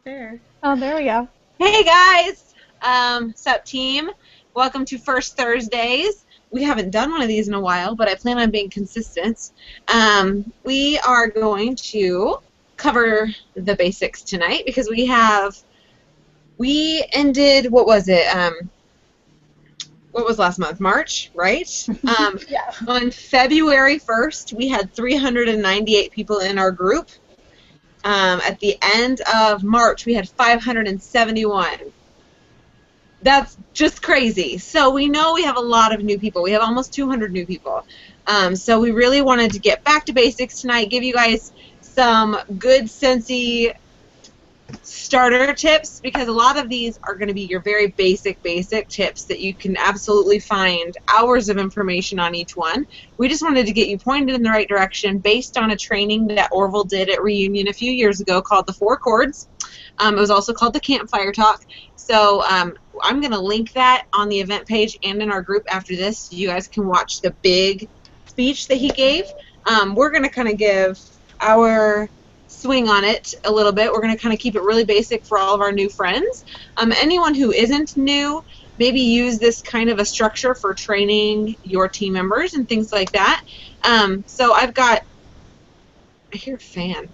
there. Oh, there we go. Hey guys, sup team? Welcome to First Thursdays. We haven't done one of these in a while, but I plan on being consistent. We are going to cover the basics tonight because we ended, what was it? What was last month? March, right? Yeah. On February 1st, we had 398 people in our group. At the end of March, we had 571. That's just crazy. So we know we have a lot of new people. We have almost 200 new people. So we really wanted to get back to basics tonight, give you guys some good Scentsy starter tips, because a lot of these are going to be your very basic tips that you can absolutely find hours of information on each one. We just wanted to get you pointed in the right direction based on a training that Orville did at Reunion a few years ago called the 4 Chords. It was also called the Campfire Talk. So I'm going to link that on the event page and in our group after this so you guys can watch the big speech that he gave. We're going to kind of give our swing on it a little bit. We're going to kind of keep it really basic for all of our new friends. Anyone who isn't new, maybe use this kind of a structure for training your team members and things like that. So I've got, I hear a fan.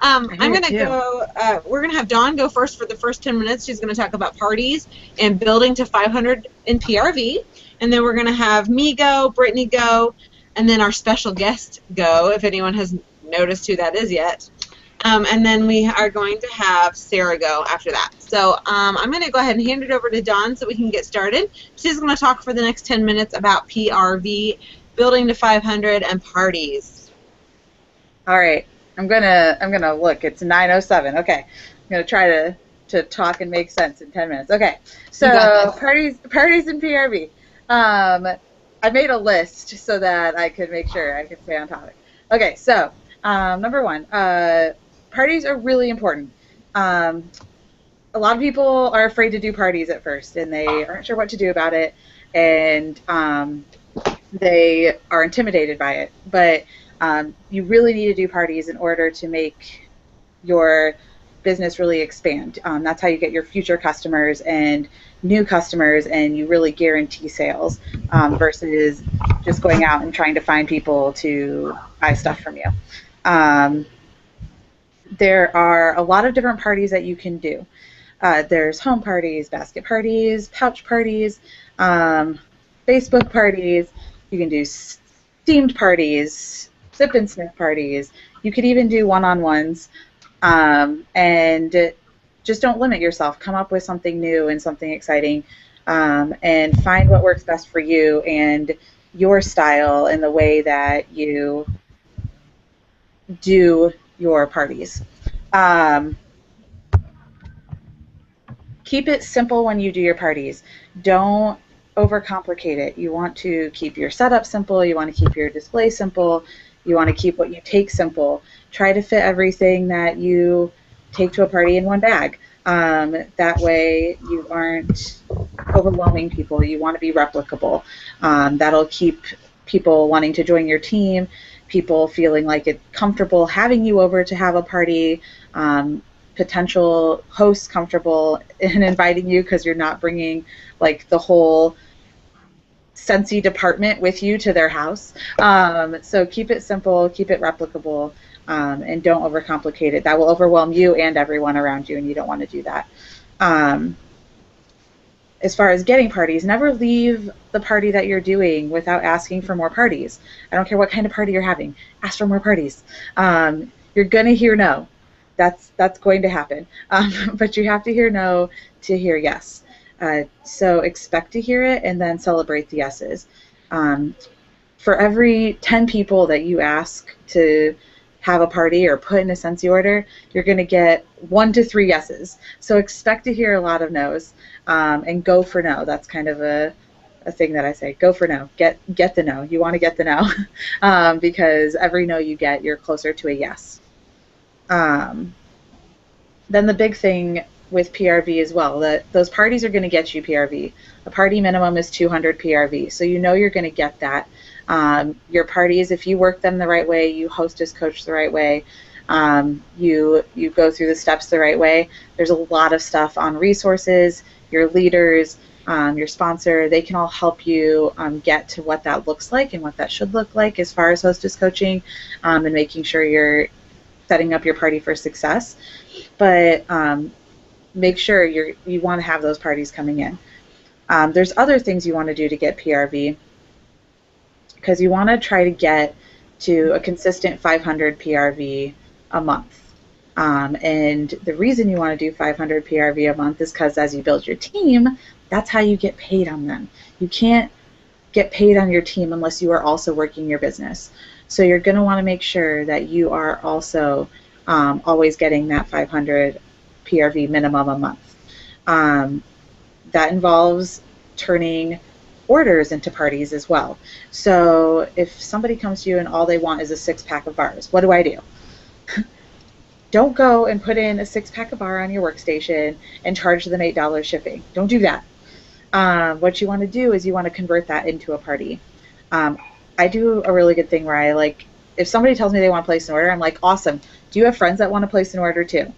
I'm going to go, we're going to have Dawn go first for the first 10 minutes. She's going to talk about parties and building to 500 in PRV. And then we're going to have me go, Brittany go, and then our special guest go, if anyone has noticed who that is yet. And then we are going to have Sarah go after that. So I'm going to go ahead and hand it over to Dawn so we can get started. She's going to talk for the next 10 minutes about PRV, building to 500, and parties. All right, I'm gonna look. It's 9:07. Okay, I'm gonna try to talk and make sense in 10 minutes. Okay, so parties in PRV. I made a list so that I could make sure I could stay on topic. Okay, so number one, parties are really important. A lot of people are afraid to do parties at first, and they aren't sure what to do about it, and they are intimidated by it. But you really need to do parties in order to make your business really expand. That's how you get your future customers and new customers, and you really guarantee sales versus just going out and trying to find people to buy stuff from you. There are a lot of different parties that you can do. There's home parties, basket parties, pouch parties, Facebook parties. You can do themed parties, sip and sniff parties. You could even do one-on-ones, and just don't limit yourself. Come up with something new and something exciting, and find what works best for you and your style and the way that you do your parties. Keep it simple when you do your parties. Don't overcomplicate it. You want to keep your setup simple. You want to keep your display simple. You want to keep what you take simple. Try to fit everything that you take to a party in one bag. That way you aren't overwhelming people. You want to be replicable. That'll keep people wanting to join your team, people feeling like it's comfortable having you over to have a party, potential hosts comfortable in inviting you because you're not bringing like the whole Scentsy department with you to their house. So keep it simple, keep it replicable, and don't overcomplicate it. That will overwhelm you and everyone around you, and you don't want to do that. As far as getting parties, never leave the party that you're doing without asking for more parties. I don't care what kind of party you're having. Ask for more parties. You're going to hear no. That's going to happen. But you have to hear no to hear yes. So expect to hear it and then celebrate the yeses. For every 10 people that you ask to have a party or put in a Scentsy order, you're going to get 1 to 3 yeses. So expect to hear a lot of no's, and go for no. That's kind of a thing that I say. Go for no. Get the no. You want to get the no, because every no you get, you're closer to a yes. Then the big thing with PRV as well, that those parties are going to get you PRV. A party minimum is 200 PRV, so you know you're going to get that. Your parties, if you work them the right way, you hostess coach the right way, You go through the steps the right way. There's a lot of stuff on resources, your leaders, your sponsor. They can all help you get to what that looks like and what that should look like as far as hostess coaching, and making sure you're setting up your party for success. But make sure you want to have those parties coming in. There's other things you want to do to get PRV, because you want to try to get to a consistent 500 PRV a month. And the reason you want to do 500 PRV a month is because as you build your team, that's how you get paid on them. You can't get paid on your team unless you are also working your business. So you're going to want to make sure that you are also always getting that 500 PRV minimum a month. That involves turning orders into parties as well. So if somebody comes to you and all they want is a 6-pack of bars, what do? Don't go and put in a 6-pack of bar on your workstation and charge them $8 shipping. Don't do that. What you want to do is you want to convert that into a party. I do a really good thing where I like, if somebody tells me they want to place an order, I'm like, awesome. Do you have friends that want to place an order too?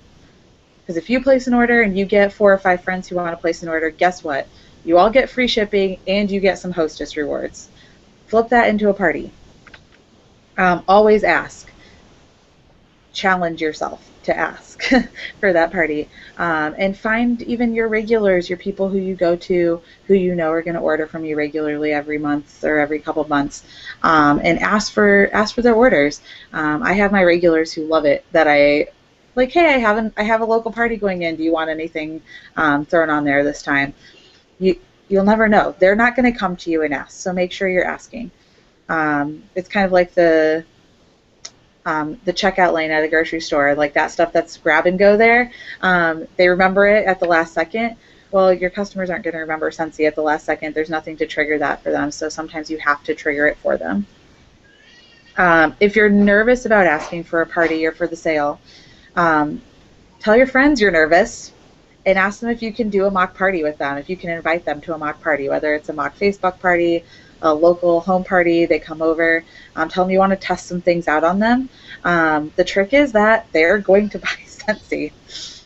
Because if you place an order and you get 4 or 5 friends who want to place an order, guess what? You all get free shipping and you get some hostess rewards. Flip that into a party. Always ask. Challenge yourself to ask for that party, and find even your regulars, your people who you go to, who you know are going to order from you regularly every month or every couple months, and ask for their orders. I have my regulars who love it that I like, hey, I have a local party going in. Do you want anything thrown on there this time? You'll never know. They're not going to come to you and ask, so make sure you're asking. It's kind of like the checkout lane at a grocery store, like that stuff that's grab and go there. They remember it at the last second. Well, your customers aren't going to remember Scentsy at the last second. There's nothing to trigger that for them, so sometimes you have to trigger it for them. If you're nervous about asking for a party or for the sale, tell your friends you're nervous and ask them if you can do a mock party with them, if you can invite them to a mock party, whether it's a mock Facebook party, a local home party, they come over, tell them you want to test some things out on them. The trick is that they're going to buy Scentsy. It's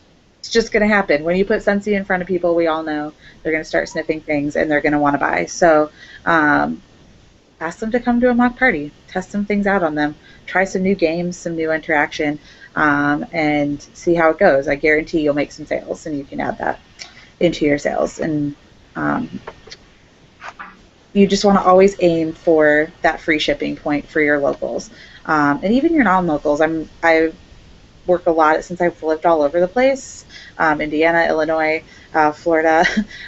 just going to happen. When you put Scentsy in front of people, we all know they're going to start sniffing things and they're going to want to buy. So ask them to come to a mock party, test some things out on them, try some new games, some new interaction, and see how it goes. I guarantee you'll make some sales and you can add that into your sales. And you just want to always aim for that free shipping point for your locals, and even your non-locals. I work a lot since I've lived all over the place, Indiana, Illinois, Florida.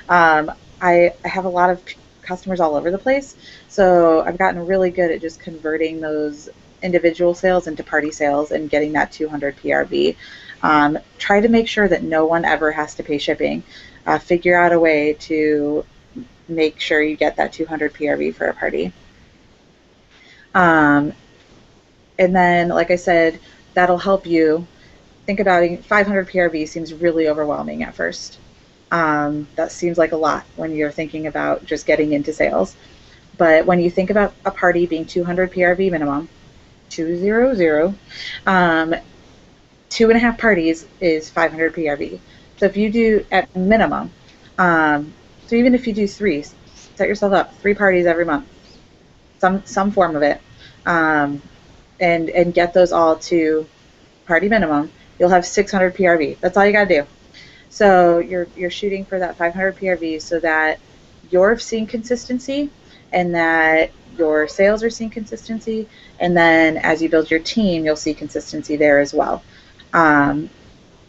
I have a lot of customers all over the place, so I've gotten really good at just converting those individual sales into party sales and getting that 200 PRV. Try to make sure that no one ever has to pay shipping. Figure out a way to make sure you get that 200 PRV for a party. And then, like I said, that'll help you think about it. 500 PRV seems really overwhelming at first. That seems like a lot when you're thinking about just getting into sales. But when you think about a party being 200 PRV minimum, 200, 2.5 parties is 500 PRV. So if you do at minimum, so even if you do 3, set yourself up 3 parties every month, some form of it, and get those all to party minimum, you'll have 600 PRV. That's all you got to do. So you're shooting for that 500 PRV so that you're seeing consistency and that your sales are seeing consistency, and then as you build your team, you'll see consistency there as well. And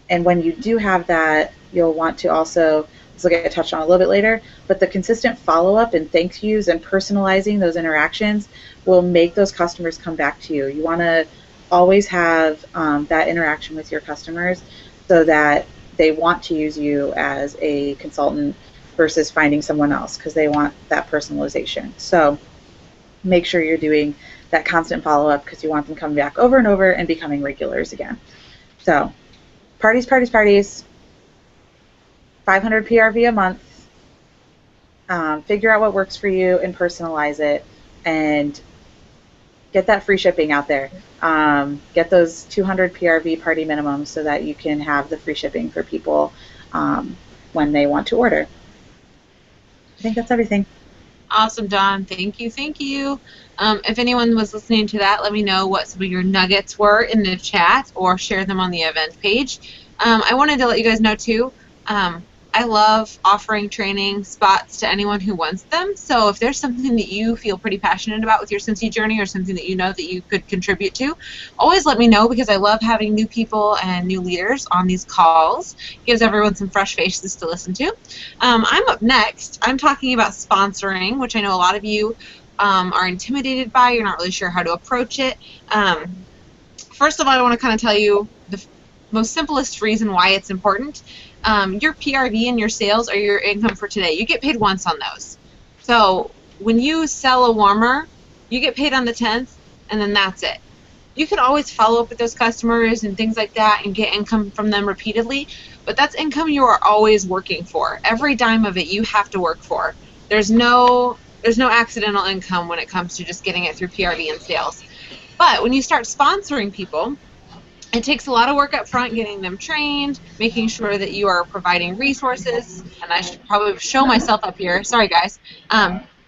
when you do have that, you'll want to also, this will get touched on a little bit later, but the consistent follow-up and thank yous and personalizing those interactions will make those customers come back to you. You want to always have that interaction with your customers so that they want to use you as a consultant versus finding someone else, because they want that personalization. So make sure you're doing that constant follow-up because you want them coming back over and over and becoming regulars again. So parties, 500 PRV a month. Figure out what works for you and personalize it, and get that free shipping out there. Get those 200 PRV party minimums so that you can have the free shipping for people when they want to order. I think that's everything. Awesome, Dawn. Thank you. Thank you. If anyone was listening to that, let me know what some of your nuggets were in the chat or share them on the event page. I wanted to let you guys know, too, I love offering training spots to anyone who wants them. So if there's something that you feel pretty passionate about with your Scentsy journey or something that you know that you could contribute to, always let me know, because I love having new people and new leaders on these calls. It gives everyone some fresh faces to listen to. I'm up next. I'm talking about sponsoring, which I know a lot of you are intimidated by. You're not really sure how to approach it. First of all, I want to kind of tell you the most simplest reason why it's important. Your PRV and your sales are your income for today. You get paid once on those. So when you sell a warmer, you get paid on the 10th, and then that's it. You can always follow up with those customers and things like that and get income from them repeatedly, but that's income you are always working for. Every dime of it you have to work for. There's no accidental income when it comes to just getting it through PRV and sales. But when you start sponsoring people, it takes a lot of work up front, getting them trained, making sure that you are providing resources, and I should probably show myself up here. Sorry, guys.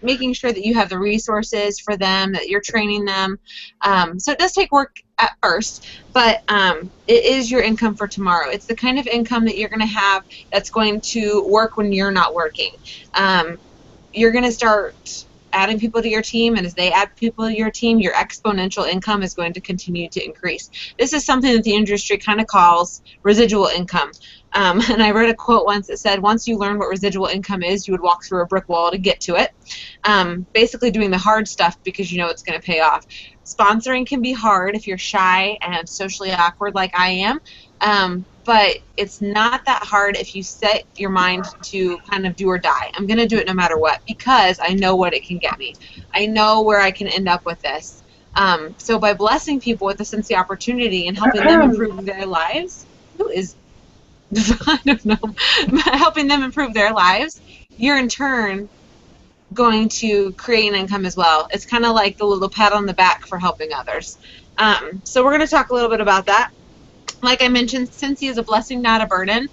Making sure that you have the resources for them, that you're training them. So it does take work at first, but it is your income for tomorrow. It's the kind of income that you're going to have that's going to work when you're not working. You're going to start adding people to your team, and as they add people to your team, your exponential income is going to continue to increase. This is something that the industry kind of calls residual income. And I read a quote once that said, once you learn what residual income is, you would walk through a brick wall to get to it. Basically doing the hard stuff because you know it's going to pay off. Sponsoring can be hard if you're shy and socially awkward like I am. But it's not that hard if you set your mind to kind of do or die. I'm going to do it no matter what because I know what it can get me. I know where I can end up with this. So by blessing people with the Scentsy opportunity and helping them improve their lives, I don't know, helping them improve their lives, you're in turn going to create an income as well. It's kind of like the little pat on the back for helping others. So we're going to talk a little bit about that. Like I mentioned, Scentsy is a blessing, not a burden.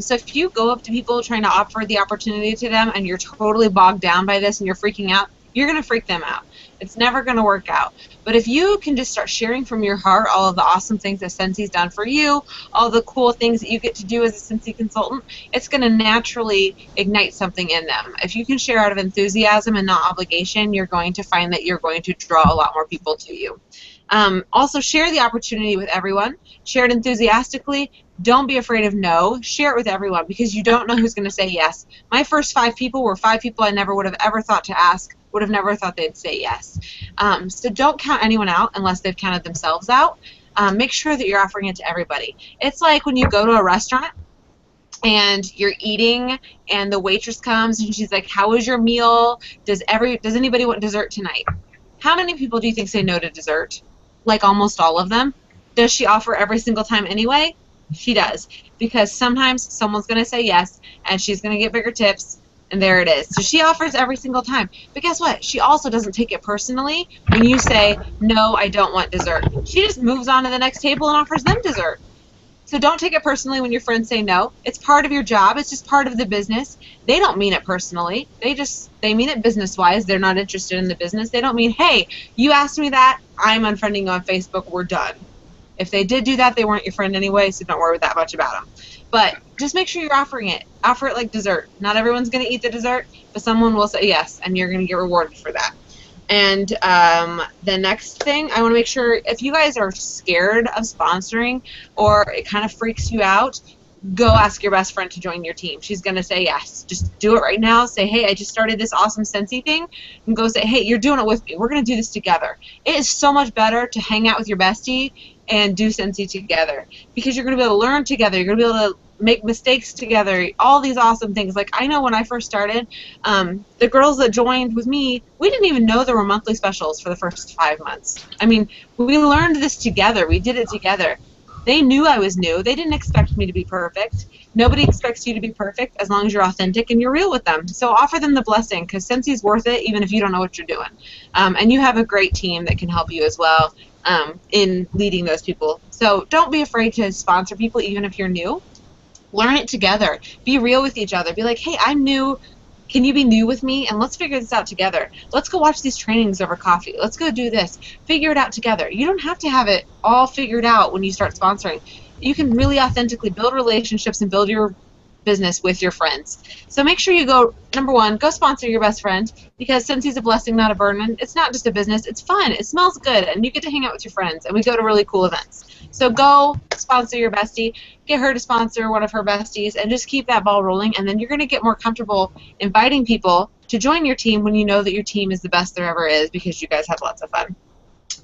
So if you go up to people trying to offer the opportunity to them and you're totally bogged down by this and you're freaking out, you're going to freak them out. It's never going to work out. But if you can just start sharing from your heart all of the awesome things that Scentsy's done for you, all the cool things that you get to do as a Scentsy consultant, it's going to naturally ignite something in them. If you can share out of enthusiasm and not obligation, you're going to find that you're going to draw a lot more people to you. Also, share the opportunity with everyone. Share it enthusiastically. Don't be afraid of no. Share it with everyone because you don't know who's going to say yes. My first 5 people were 5 people I never would have ever thought to ask, would have never thought they'd say yes. So don't count anyone out unless they've counted themselves out. Make sure that you're offering it to everybody. It's like when you go to a restaurant and you're eating and the waitress comes and she's like, how was your meal? Does anybody want dessert tonight? How many people do you think say no to dessert? Like almost all of them. Does she offer every single time anyway? She does. Because sometimes someone's going to say yes, and she's going to get bigger tips, and there it is. So she offers every single time. But guess what? She also doesn't take it personally when you say, no, I don't want dessert. She just moves on to the next table and offers them dessert. So don't take it personally when your friends say no. It's part of your job. It's just part of the business. They don't mean it personally. They mean it business-wise. They're not interested in the business. They don't mean, hey, you asked me that. I'm unfriending you on Facebook. We're done. If they did do that, they weren't your friend anyway, so don't worry that much about them. But just make sure you're offering it. Offer it like dessert. Not everyone's going to eat the dessert, but someone will say yes, and you're going to get rewarded for that. And the next thing, I want to make sure if you guys are scared of sponsoring or it kind of freaks you out, go ask your best friend to join your team. She's going to say yes. Just do it right now. Say, hey, I just started this awesome Scentsy thing. And go say, hey, you're doing it with me. We're going to do this together. It is so much better to hang out with your bestie and do Scentsy together because you're going to be able to learn together. You're going to be able to make mistakes together, all these awesome things. Like I know when I first started, the girls that joined with me, we didn't even know there were monthly specials for the first 5 months. I mean, we learned this together. We did it together. They knew I was new. They didn't expect me to be perfect. Nobody expects you to be perfect as long as you're authentic and you're real with them. So offer them the blessing, because Scentsy's worth it even if you don't know what you're doing. And you have a great team that can help you as well in leading those people. So don't be afraid to sponsor people even if you're new. Learn it together. Be real with each other. Be like, hey, I'm new. Can you be new with me? And let's figure this out together. Let's go watch these trainings over coffee. Let's go do this. Figure it out together. You don't have to have it all figured out when you start sponsoring. You can really authentically build relationships and build your business with your friends. So make sure you go, number one, go sponsor your best friend, because Scentsy's a blessing, not a burden. It's not just a business. It's fun. It smells good, and you get to hang out with your friends, and we go to really cool events. So go sponsor your bestie, get her to sponsor one of her besties, and just keep that ball rolling, and then you're going to get more comfortable inviting people to join your team when you know that your team is the best there ever is, because you guys have lots of fun.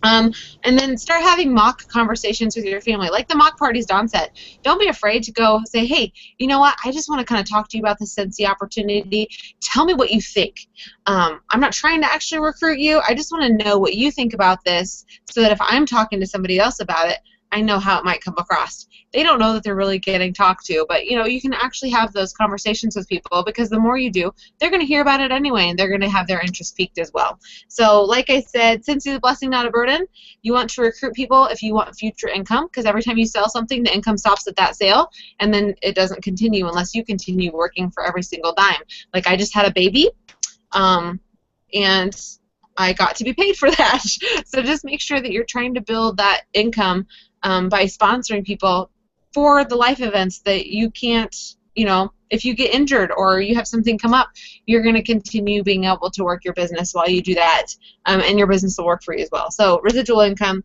And then start having mock conversations with your family, like the mock parties Dawn said. Don't be afraid to go say, hey, you know what, I just want to kind of talk to you about this Scentsy opportunity. Tell me what you think. I'm not trying to actually recruit you. I just want to know what you think about this, so that if I'm talking to somebody else about it, I know how it might come across. They don't know that they're really getting talked to, but you can actually have those conversations with people, because the more you do, they're going to hear about it anyway, and they're going to have their interest piqued as well. So like I said, Scentsy, the blessing, not a burden. You want to recruit people if you want future income, because every time you sell something, the income stops at that sale, and then it doesn't continue unless you continue working for every single dime. Like, I just had a baby, and I got to be paid for that. So just make sure that you're trying to build that income by sponsoring people for the life events that you can't, if you get injured or you have something come up, you're going to continue being able to work your business while you do that, and your business will work for you as well. So residual income,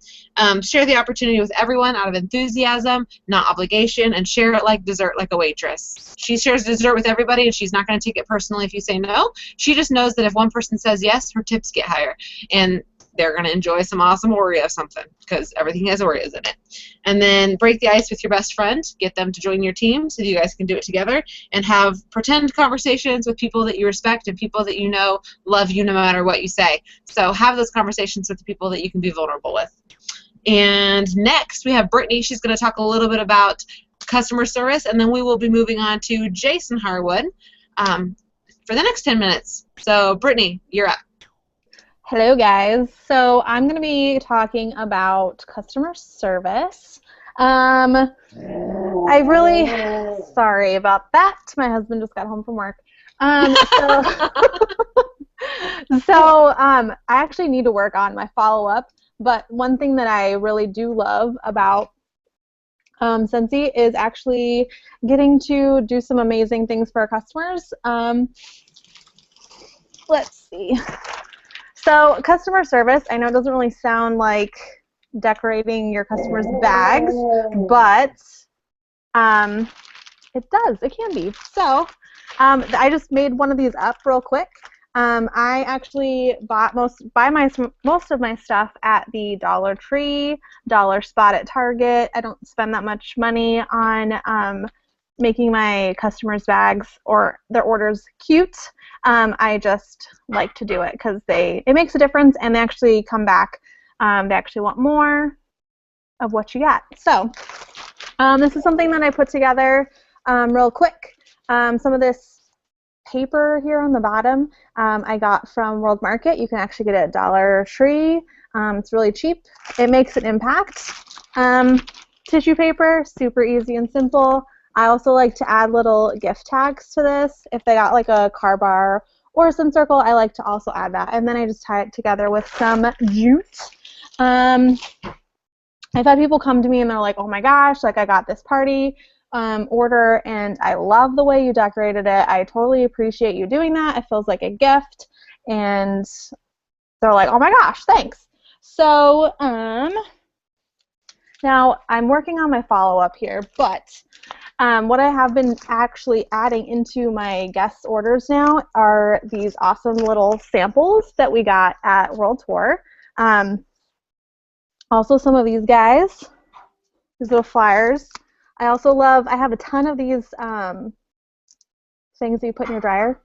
share the opportunity with everyone out of enthusiasm, not obligation, and share it like dessert, like a waitress. She shares dessert with everybody, and she's not going to take it personally if you say no. She just knows that if one person says yes, her tips get higher, and they're going to enjoy some awesome Oreo something, because everything has Oreos in it. And then break the ice with your best friend. Get them to join your team so you guys can do it together, and have pretend conversations with people that you respect and people that you know love you no matter what you say. So have those conversations with the people that you can be vulnerable with. And next we have Brittany. She's going to talk a little bit about customer service, and then we will be moving on to Jason Harwood for the next 10 minutes. So Brittany, you're up. Hello guys. So I'm going to be talking about customer service. Sorry about that. My husband just got home from work. I actually need to work on my follow-up, but one thing that I really do love about Scentsy is actually getting to do some amazing things for our customers. Let's see. So customer service, I know it doesn't really sound like decorating your customers' bags, but it does. It can be. So I just made one of these up real quick. I actually bought most of my stuff at the Dollar Tree, Dollar Spot at Target. I don't spend that much money on making my customers' bags or their orders cute. I just like to do it because it makes a difference, and they actually come back. They actually want more of what you got. So this is something that I put together real quick. Some of this paper here on the bottom I got from World Market. You can actually get it at Dollar Tree. It's really cheap. It makes an impact. Tissue paper, super easy and simple. I also like to add little gift tags to this. If they got like a car bar or some circle, I like to also add that. And then I just tie it together with some jute. I've had people come to me and they're like, oh my gosh, like I got this party order and I love the way you decorated it. I totally appreciate you doing that. It feels like a gift. And they're like, oh my gosh, thanks. So now I'm working on my follow-up here, but what I have been actually adding into my guest orders now are these awesome little samples that we got at World Tour. Also some of these guys, these little flyers. I also I have a ton of these things that you put in your dryer,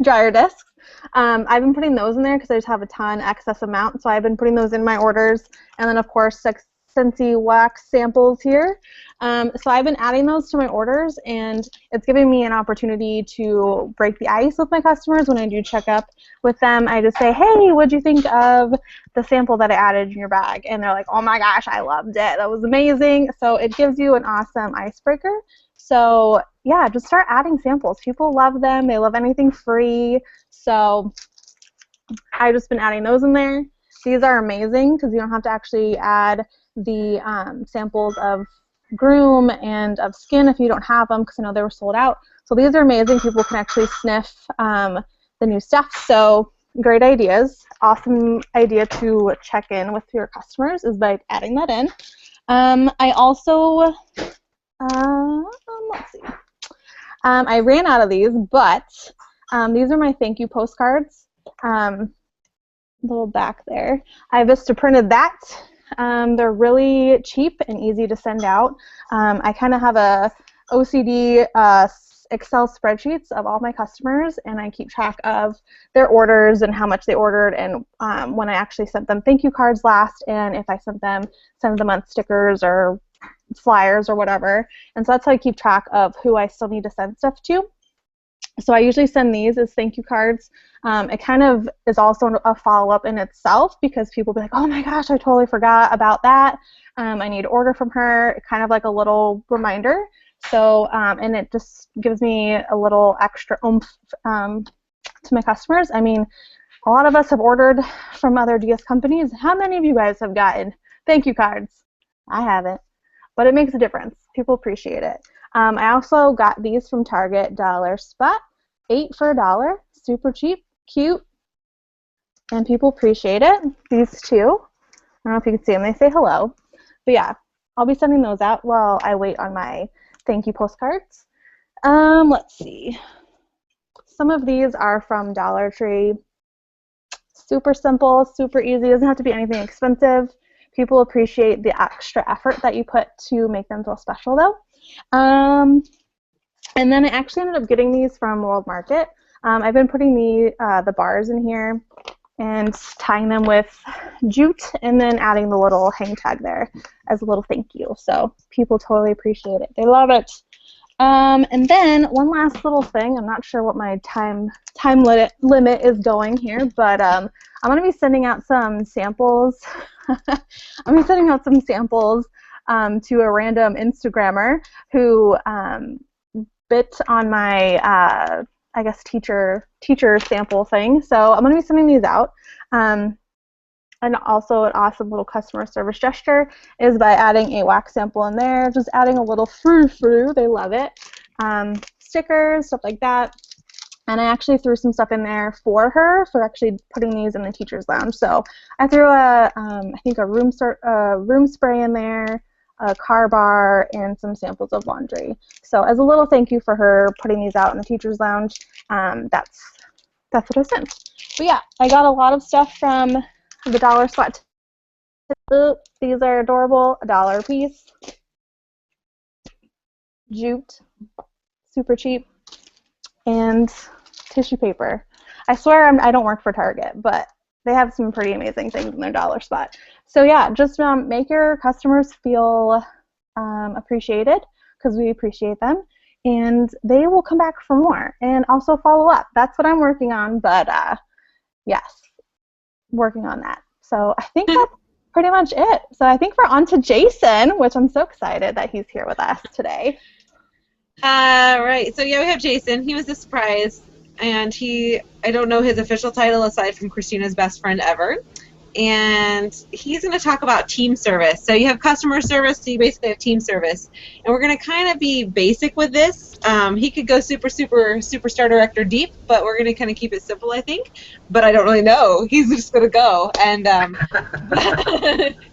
dryer discs. I've been putting those in there because I just have a ton excess amount, so I've been putting those in my orders. And then of course Scentsy wax samples here. So I've been adding those to my orders, and it's giving me an opportunity to break the ice with my customers. When I do check up with them, I just say, hey, what'd you think of the sample that I added in your bag? And they're like, oh my gosh, I loved it. That was amazing. So it gives you an awesome icebreaker. So yeah, just start adding samples. People love them. They love anything free. So I've just been adding those in there. These are amazing because you don't have to actually add the samples of groom and of skin if you don't have them, because I know they were sold out. So these are amazing. People can actually sniff the new stuff. So great ideas. Awesome idea to check in with your customers is by adding that in. I also, let's see. I ran out of these, but these are my thank you postcards. Little back there. I Vista printed that. They're really cheap and easy to send out. I kind of have a OCD Excel spreadsheets of all my customers, and I keep track of their orders and how much they ordered, and when I actually sent them thank you cards last, and if I send them on stickers or flyers or whatever. And so that's how I keep track of who I still need to send stuff to. So I usually send these as thank you cards. It kind of is also a follow-up in itself, because people be like, oh my gosh, I totally forgot about that. I need to order from her. Kind of like a little reminder. So, and it just gives me a little extra oomph to my customers. I mean, a lot of us have ordered from other DS companies. How many of you guys have gotten thank you cards? I haven't, but it makes a difference. People appreciate it. I also got these from Target Dollar Spot, 8 for $1, super cheap, cute, and people appreciate it. These two, I don't know if you can see them, they say hello. But yeah, I'll be sending those out while I wait on my thank you postcards. Let's see. Some of these are from Dollar Tree. Super simple, super easy, doesn't have to be anything expensive. People appreciate the extra effort that you put to make them feel special though. And then I actually ended up getting these from World Market. I've been putting the bars in here and tying them with jute, and then adding the little hang tag there as a little thank you. So people totally appreciate it. They love it. And then one last little thing. I'm not sure what my time limit is going here, but I'm going to be sending out some samples. I'm going to be sending out some samples to a random Instagrammer who bit on my, I guess, teacher sample thing. So I'm going to be sending these out. And also an awesome little customer service gesture is by adding a wax sample in there, just adding a little frou-frou. They love it. Stickers, stuff like that. And I actually threw some stuff in there for her for actually putting these in the teacher's lounge. So I threw I think a room spray in there, a car bar, and some samples of laundry. So as a little thank you for her putting these out in the teacher's lounge, that's what I sent. But yeah, I got a lot of stuff from the Dollar Spot. These are adorable, $1 a piece. Jute, super cheap, and tissue paper. I swear I don't work for Target, but they have some pretty amazing things in their Dollar Spot. So yeah, just make your customers feel appreciated, because we appreciate them, and they will come back for more and also follow up. That's what I'm working on, but yes, working on that. So I think that's pretty much it. So I think we're on to Jason, which I'm so excited that he's here with us today. Right. So yeah, we have Jason. He was a surprise, and I don't know his official title aside from Christina's best friend ever. And he's going to talk about team service. So you have customer service, so you basically have team service. And we're going to kind of be basic with this. He could go superstar director deep, but we're going to kind of keep it simple, I think. But I don't really know. He's just going to go. And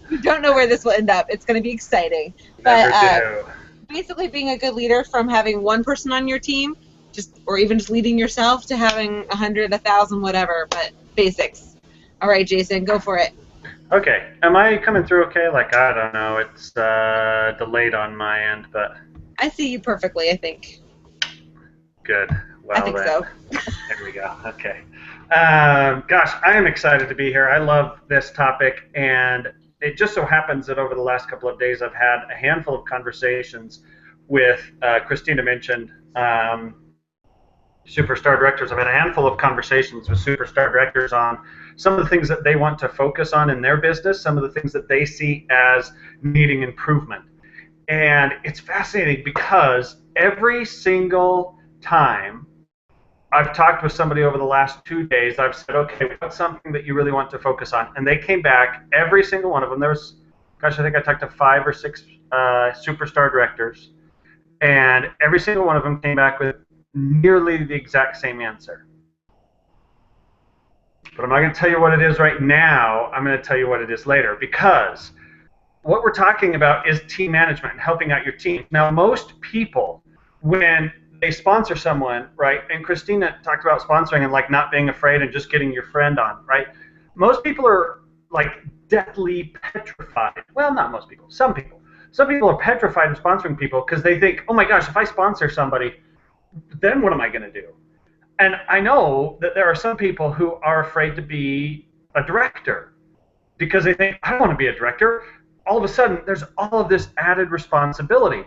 you don't know where this will end up. It's going to be exciting. Never do. Basically being a good leader, from having one person on your team, or even just leading yourself, to having 100, 1,000, whatever, but basics. All right, Jason, go for it. Okay. Am I coming through okay? Like, I don't know. It's delayed on my end, but... I see you perfectly, I think. Good. Well, I think so. There we go. Okay. Gosh, I am excited to be here. I love this topic, and it just so happens that over the last couple of days I've had a handful of conversations with, Christina mentioned, superstar directors. I've had a handful of conversations with superstar directors on some of the things that they want to focus on in their business, some of the things that they see as needing improvement. And it's fascinating because every single time I've talked with somebody over the last 2 days, I've said, okay, what's something that you really want to focus on? And they came back, every single one of them. There was, gosh, I think I talked to 5 or 6 superstar directors, and every single one of them came back with nearly the exact same answer. But I'm not going to tell you what it is right now. I'm going to tell you what it is later, because what we're talking about is team management and helping out your team. Now, most people, when they sponsor someone, right, and Christina talked about sponsoring and like not being afraid and just getting your friend on, right? Most people are like deathly petrified. Well, not most people, some people. Some people are petrified of sponsoring people because they think, oh my gosh, if I sponsor somebody, then what am I going to do? And I know that there are some people who are afraid to be a director because they think, I don't want to be a director. All of a sudden, there's all of this added responsibility.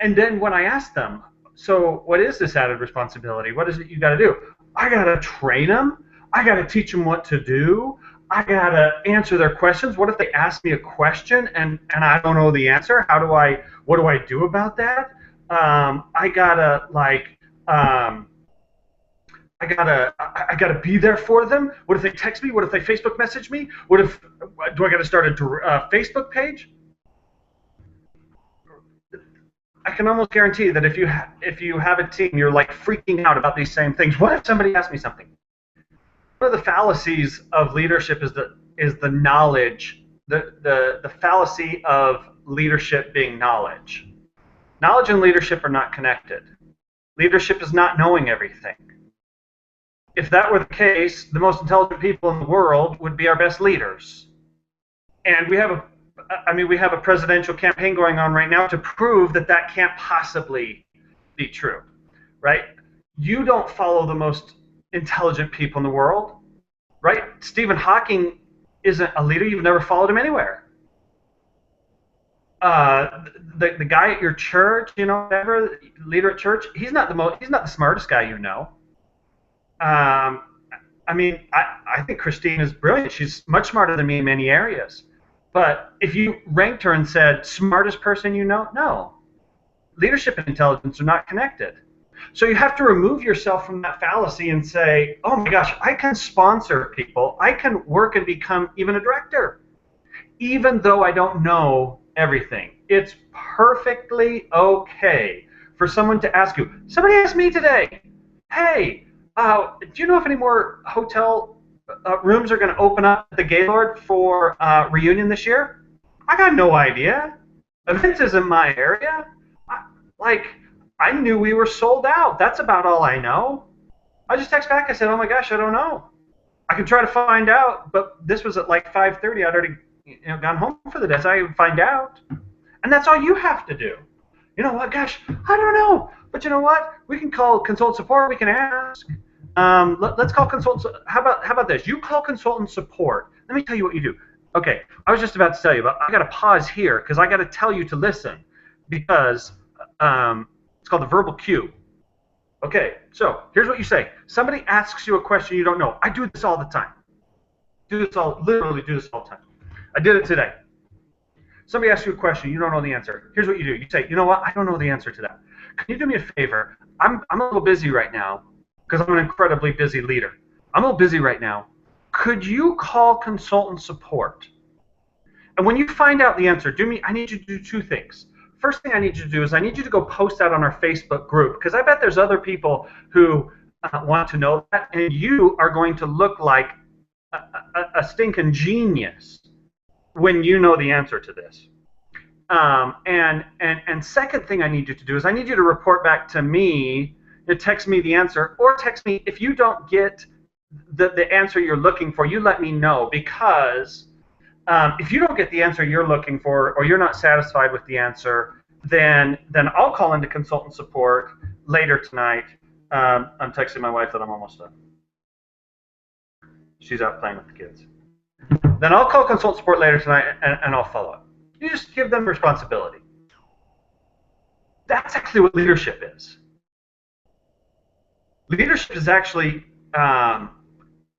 And then when I ask them, so what is this added responsibility? What is it you got to do? I got to train them. I got to teach them what to do. I got to answer their questions. What if they ask me a question and I don't know the answer? What do I do about that? I gotta be there for them. What if they text me? What if they Facebook message me? Do I got to start a Facebook page? I can almost guarantee that if you have a team, you're like freaking out about these same things. What if somebody asks me something? One of the fallacies of leadership is the knowledge, the fallacy of leadership being knowledge. Knowledge and leadership are not connected. Leadership is not knowing everything. If that were the case, the most intelligent people in the world would be our best leaders. And we have a presidential campaign going on right now to prove that that can't possibly be true, right? You don't follow the most intelligent people in the world, right? Stephen Hawking isn't a leader. You've never followed him anywhere. The guy at your church, whatever, leader at church, he's not the smartest guy you know. I think Christine is brilliant. She's much smarter than me in many areas. But if you ranked her and said, smartest person you know, no. Leadership and intelligence are not connected. So you have to remove yourself from that fallacy and say, oh my gosh, I can sponsor people. I can work and become even a director, even though I don't know everything. It's perfectly okay for someone to ask you. Somebody asked me today, hey, do you know if any more hotel rooms are going to open up at the Gaylord for reunion this year? I got no idea. Events isn't my area. I knew we were sold out. That's about all I know. I just text back. I said, oh my gosh, I don't know. I can try to find out, but this was at like 5:30. I'd already gone home for the day, so I would find out. And that's all you have to do. You know what, gosh, I don't know. But you know what? We can call consultant support. We can ask. Let's call consultant. How about this? You call consultant support. Let me tell you what you do. Okay, I was just about to tell you, but I got to pause here because I got to tell you to listen because it's called the verbal cue. Okay, so here's what you say. Somebody asks you a question you don't know. I do this all the time. Literally do this all the time. I did it today. Somebody asks you a question, you don't know the answer. Here's what you do. You say, you know what? I don't know the answer to that. Can you do me a favor? I'm a little busy right now because I'm an incredibly busy leader. I'm a little busy right now. Could you call consultant support? And when you find out the answer, I need you to do 2 things. First thing I need you to do is I need you to go post that on our Facebook group because I bet there's other people who want to know that, and you are going to look like a stinking genius when you know the answer to this. And second thing I need you to do is I need you to report back to me, text me the answer, or text me if you don't get the answer you're looking for, you let me know, because if you don't get the answer you're looking for or you're not satisfied with the answer, then I'll call into consultant support later tonight. I'm texting my wife that I'm almost done. She's out playing with the kids. then I'll call consult support later tonight and I'll follow up. You just give them responsibility. That's actually what leadership is. Leadership is actually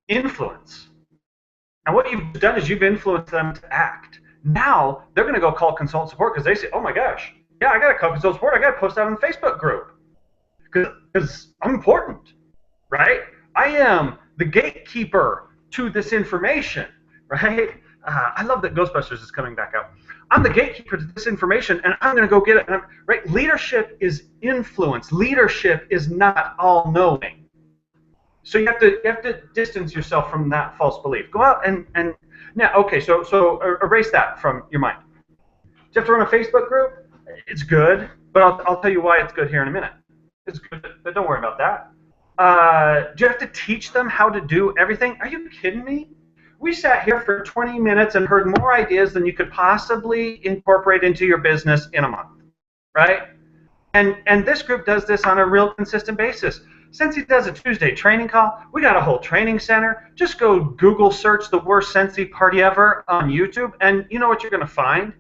influence. And what you've done is you've influenced them to act. Now they're going to go call consult support because they say, oh my gosh, yeah, I got to call consult support. I got to post out on the Facebook group because I'm important, right? I am the gatekeeper to this information, right? I love that Ghostbusters is coming back out. I'm the gatekeeper to this information, and I'm going to go get it. Right? Leadership is influence. Leadership is not all-knowing. So you have to distance yourself from that false belief. Go out and now, okay, so erase that from your mind. Do you have to run a Facebook group? It's good, but I'll tell you why it's good here in a minute. It's good, but don't worry about that. Do you have to teach them how to do everything? Are you kidding me? We sat here for 20 minutes and heard more ideas than you could possibly incorporate into your business in a month, right? And this group does this on a real consistent basis. Scentsy does a Tuesday training call. We got a whole training center. Just go Google search the worst Scentsy party ever on YouTube, and you know what you're going to find?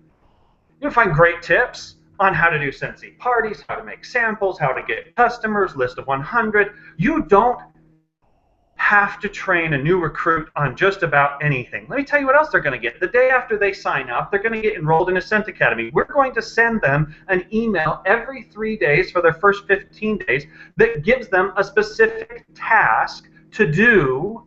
You'll find great tips on how to do Scentsy parties, how to make samples, how to get customers, list of 100. You don't have to train a new recruit on just about anything. Let me tell you what else they're going to get. The day after they sign up, they're going to get enrolled in a Scent Academy. We're going to send them an email every 3 days for their first 15 days that gives them a specific task to do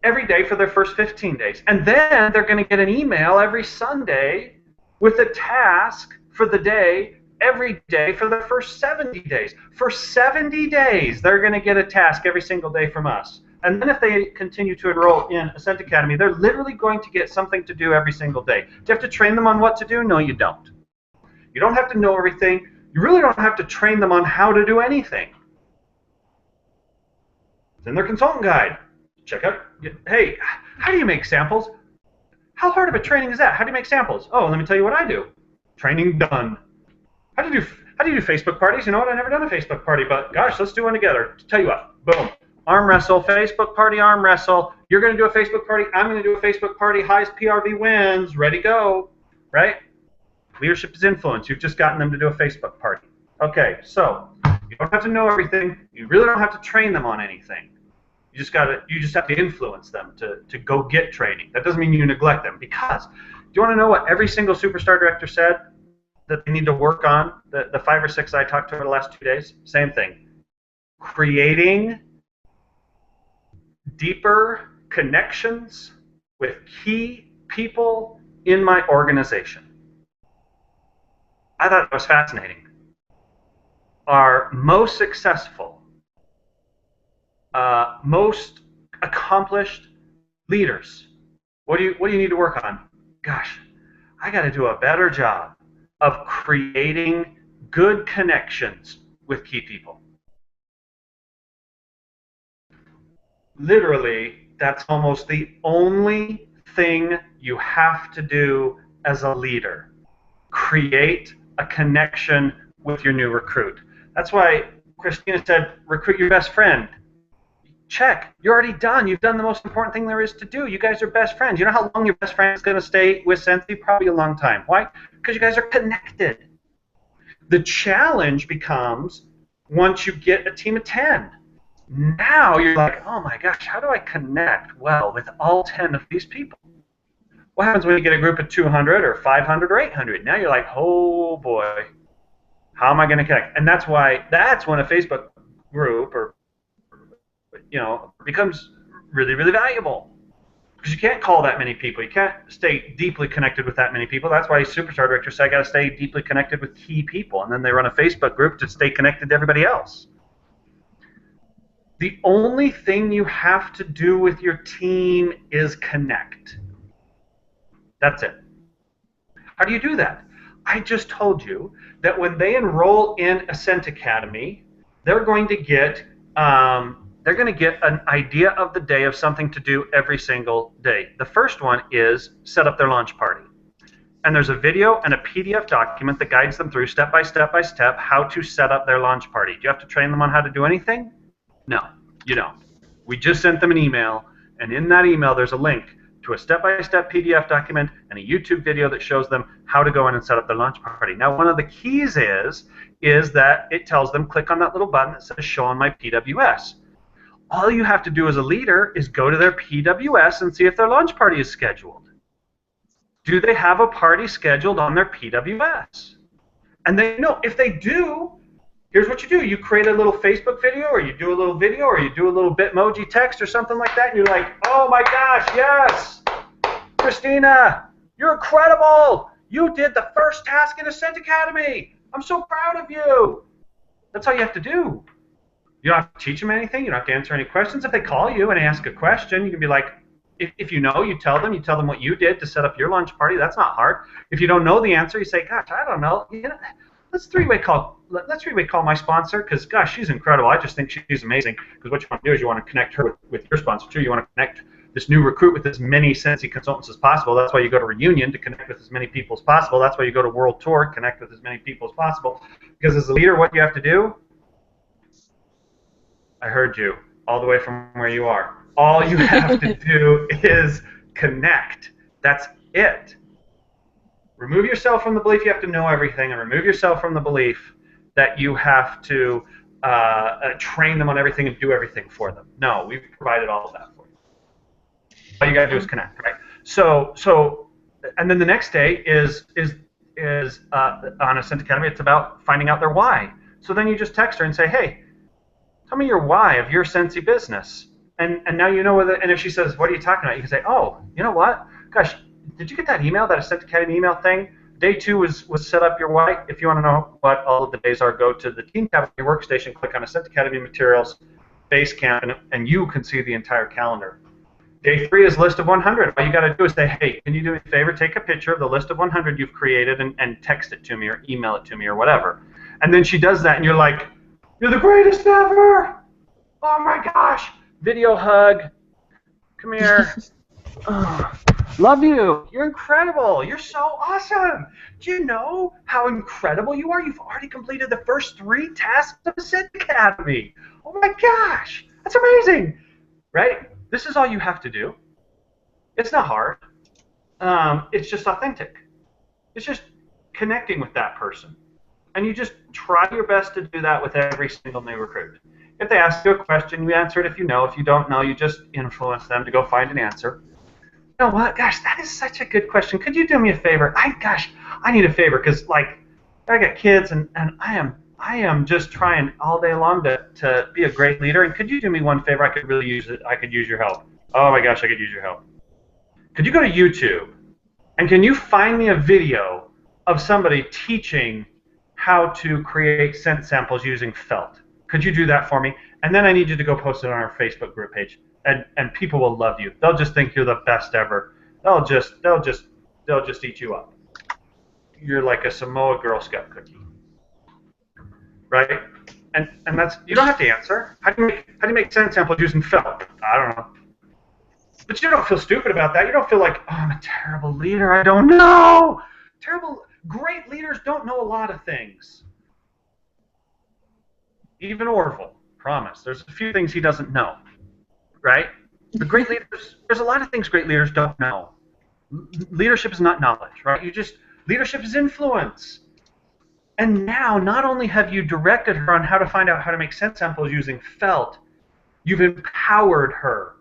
every day for their first 15 days. And then they're going to get an email every Sunday with a task for the day every day for the first 70 days. For 70 days, they're going to get a task every single day from us. And then if they continue to enroll in a Scent Academy, they're literally going to get something to do every single day. Do you have to train them on what to do? No, you don't. You don't have to know everything. You really don't have to train them on how to do anything. It's in their consultant guide. Check out, hey, how do you make samples? How hard of a training is that? How do you make samples? Oh, let me tell you what I do. Training done. How do you do Facebook parties? You know what? I've never done a Facebook party, but gosh, let's do one together. Tell you what, boom, arm wrestle, Facebook party, arm wrestle. You're going to do a Facebook party. I'm going to do a Facebook party. Highest PRV wins. Ready, go. Right? Leadership is influence. You've just gotten them to do a Facebook party. Okay, so you don't have to know everything. You really don't have to train them on anything. You just have to influence them to go get training. That doesn't mean you neglect them, because do you want to know what every single superstar director said that they need to work on? The 5 or 6 I talked to over the last 2 days, same thing. Creating deeper connections with key people in my organization. I thought that was fascinating. Our most successful, most accomplished leaders, what do you need to work on? Gosh, I got to do a better job of creating good connections with key people. Literally, that's almost the only thing you have to do as a leader. Create a connection with your new recruit. That's why Christina said, recruit your best friend. Check. You're already done. You've done the most important thing there is to do. You guys are best friends. You know how long your best friend is going to stay with Scentsy? Probably a long time. Why? Because you guys are connected. The challenge becomes once you get a team of 10. Now you're like, oh my gosh, how do I connect well with all 10 of these people? What happens when you get a group of 200 or 500 or 800? Now you're like, oh boy, how am I going to connect? And that's when a Facebook group becomes really, really valuable. Because you can't call that many people. You can't stay deeply connected with that many people. That's why superstar directors say I got to stay deeply connected with key people. And then they run a Facebook group to stay connected to everybody else. The only thing you have to do with your team is connect. That's it. How do you do that? I just told you that when they enroll in a Scent Academy, they're going to get an idea of the day of something to do every single day. The first one is set up their launch party. And there's a video and a PDF document that guides them through step by step how to set up their launch party. Do you have to train them on how to do anything? No, you don't. We just sent them an email, and in that email there's a link to a step-by-step PDF document and a YouTube video that shows them how to go in and set up their launch party. Now, one of the keys is that it tells them, click on that little button that says show on my PWS. All you have to do as a leader is go to their PWS and see if their launch party is scheduled. Do they have a party scheduled on their PWS? And they know. If they do, here's what you do. You create a little Facebook video, or you do a little video, or you do a little Bitmoji text or something like that, and you're like, oh my gosh, yes, Christina, you're incredible. You did the first task in Ascent Academy. I'm so proud of you. That's all you have to do. You don't have to teach them anything. You don't have to answer any questions. If they call you and ask a question, you can be like, if you know, you tell them what you did to set up your lunch party. That's not hard. If you don't know the answer, you say, gosh, I don't know. Let's three-way call my sponsor, because, gosh, she's incredible. I just think she's amazing. Because what you want to do is you want to connect her with your sponsor, too. You want to connect this new recruit with as many Scentsy consultants as possible. That's why you go to Reunion, to connect with as many people as possible. That's why you go to World Tour, connect with as many people as possible. Because as a leader, what you have to do, I heard you all the way from where you are. All you have to do is connect. That's it. Remove yourself from the belief you have to know everything, and remove yourself from the belief that you have to train them on everything and do everything for them. No, we've provided all of that for you. All you got to do is connect, right? So, and then the next day is on Ascent Academy. It's about finding out their why. So then you just text her and say, hey, tell me your why of your Scentsy business. And now you know whether, and if she says, what are you talking about? You can say, oh, you know what? Gosh, did you get that email, that Ascent Academy email thing? Day 2 was set up your why. If you want to know what all of the days are, go to the Team tab of your workstation, click on Ascent Academy Materials, Basecamp, and you can see the entire calendar. Day 3 is list of 100. All you got to do is say, hey, can you do me a favor? Take a picture of the list of 100 you've created and text it to me or email it to me or whatever. And then she does that, and you're like, you're the greatest ever. Oh, my gosh. Video hug. Come here. Oh, love you. You're incredible. You're so awesome. Do you know how incredible you are? You've already completed the first 3 tasks of Ascent Academy. Oh my gosh. That's amazing. Right? This is all you have to do. It's not hard. It's just authentic. It's just connecting with that person. And you just try your best to do that with every single new recruit. If they ask you a question, you answer it if you know. If you don't know, you just influence them to go find an answer. You know what? Gosh, that is such a good question. Could you do me a favor? I need a favor, because, like, I got kids, and I am just trying all day long to be a great leader. And could you do me one favor? I could really use it. I could use your help. Oh my gosh, I could use your help. Could you go to YouTube, and can you find me a video of somebody teaching how to create scent samples using felt? Could you do that for me? And then I need you to go post it on our Facebook group page, and people will love you. They'll just think you're the best ever. They'll just eat you up. You're like a Samoa Girl Scout cookie, right? And that's, you don't have to answer. How do you make scent samples using felt? I don't know. But you don't feel stupid about that. You don't feel like, oh, I'm a terrible leader. I don't know. Great leaders don't know a lot of things. Even Orville, promise. There's a few things he doesn't know, right? The great leaders, there's a lot of things great leaders don't know. Leadership is not knowledge, right? Leadership is influence. And now, not only have you directed her on how to find out how to make scent samples using felt, you've empowered her.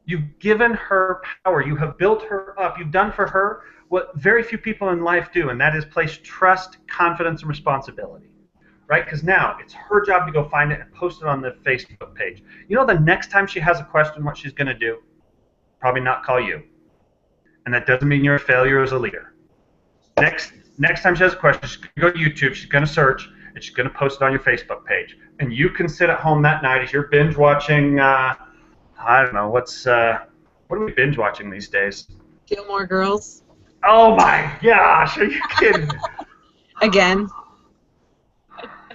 You've given her power. You have built her up. You've done for her what very few people in life do, and that is place trust, confidence, and responsibility. Right? Because now it's her job to go find it and post it on the Facebook page. You know, the next time she has a question, what she's going to do? Probably not call you. And that doesn't mean you're a failure as a leader. Next time she has a question, she's going to go to YouTube, she's going to search, and she's going to post it on your Facebook page. And you can sit at home that night as you're binge watching, I don't know, what are we binge watching these days? Gilmore Girls. Oh my gosh, are you kidding? Again.